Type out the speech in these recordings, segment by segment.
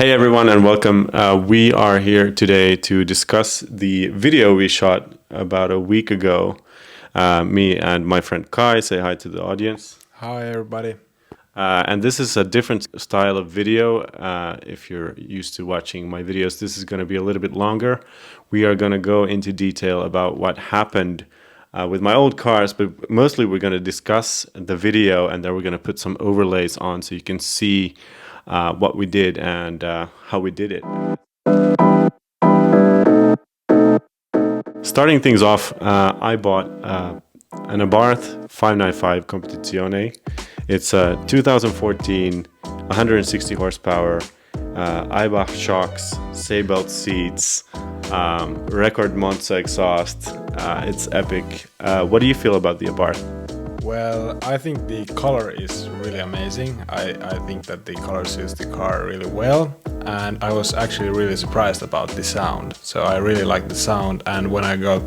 Hey everyone and welcome. We are here today to discuss the video we shot about a week ago. Me and my friend Kai, say hi to the audience. Hi everybody. And this is a different style of video. If you're used to watching my videos, this is going to be a little bit longer. We are going to go into detail about what happened with my old cars, but mostly we're going to discuss the video and then we're going to put some overlays on so you can see what we did and how we did it. Starting things off, I bought an Abarth 595 Competizione. It's a 2014, 160 horsepower, Abarth shocks, Seatbelt seats, record Monza exhaust. It's epic. What do you feel about the Abarth? Well, I think the color is really amazing. I think that the color suits the car really well, and I was actually really surprised about the sound. So I really like the sound, and when I got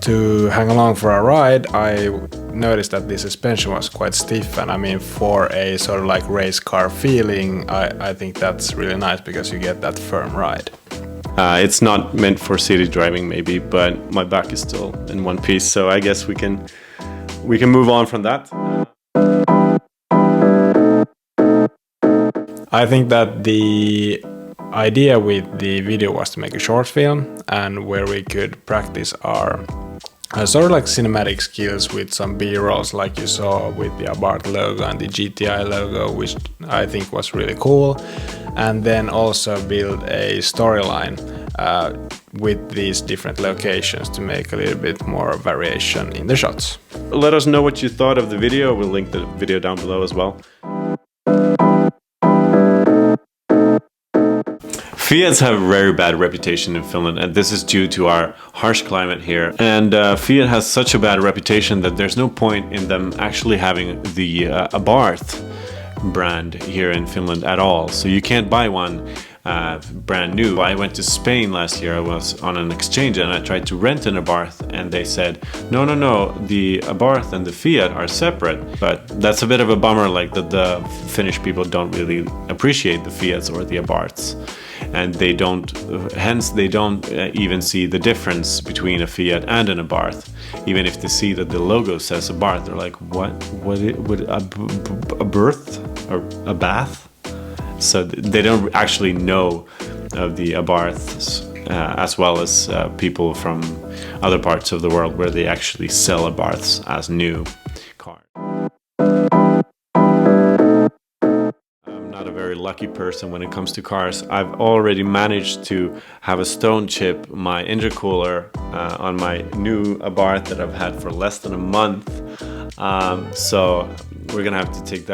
to hang along for a ride, I noticed that the suspension was quite stiff, and I mean, for a sort of like race car feeling, I think that's really nice because you get that firm ride. It's not meant for city driving maybe, but my back is still in one piece, so I guess we can move on from that. I think that the idea with the video was to make a short film and where we could practice our sort of like cinematic skills with some B-rolls like you saw with the Abarth logo and the GTI logo, which I think was really cool, and then also build a storyline with these different locations to make a little bit more variation in the shots. Let us know what you thought of the video. We'll link the video down below as well. Fiats have a very bad reputation in Finland, and this is due to our harsh climate here. And Fiat has such a bad reputation that there's no point in them actually having the Abarth brand here in Finland at all. So you can't buy one brand new. I went to Spain last year. I was on an exchange and I tried to rent an Abarth, and they said, no, the Abarth and the Fiat are separate. But that's a bit of a bummer, like that the Finnish people don't really appreciate the Fiats or the Abarths. And they don't even see the difference between a Fiat and an Abarth. Even if they see that the logo says Abarth, they're like, what would a birth or a bath? So they don't actually know of the Abarths as well as people from other parts of the world where they actually sell Abarths as new cars. I'm not a very lucky person when it comes to cars. I've already managed to have a stone chip my intercooler on my new Abarth that I've had for less than a month. So we're gonna have to take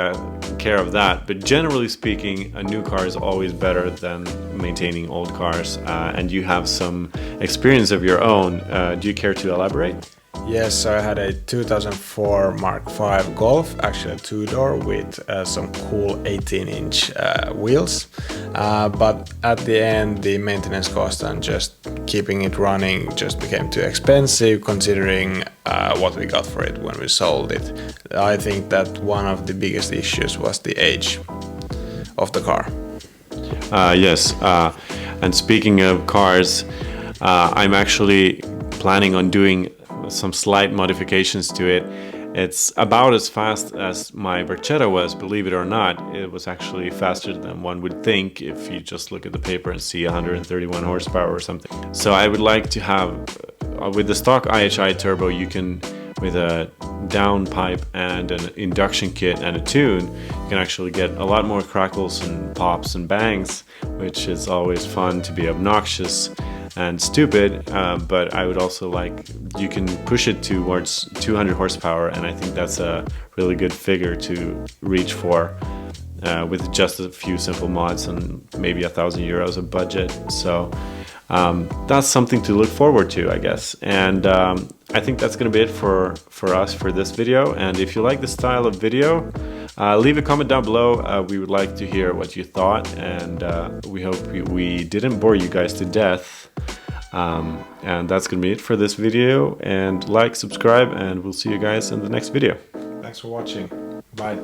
care of that. But generally speaking, a new car is always better than maintaining old cars. And you have some experience of your own. Do you care to elaborate? Yes, so I had a 2004 Mark V Golf, actually a two-door with some cool 18-inch wheels. But at the end, the maintenance cost and just keeping it running just became too expensive considering what we got for it when we sold it. I think that one of the biggest issues was the age of the car. Yes, and speaking of cars, I'm actually planning on doing some slight modifications to it. It's about as fast as my Barchetta was, believe it or not. It was actually faster than one would think if you just look at the paper and see 131 horsepower or something. So I would like to have, with the stock IHI turbo, you can, with a downpipe and an induction kit and a tune, you can actually get a lot more crackles and pops and bangs, which is always fun to be obnoxious and stupid, but I would also like, you can push it towards 200 horsepower, and I think that's a really good figure to reach for with just a few simple mods and maybe €1,000 of budget. So that's something to look forward to, I guess. And I think that's going to be it for us for this video. And if you like this style of video, leave a comment down below. We would like to hear what you thought, and we hope we didn't bore you guys to death. And that's gonna be it for this video. And like, subscribe, and we'll see you guys in the next video. Thanks for watching. Bye.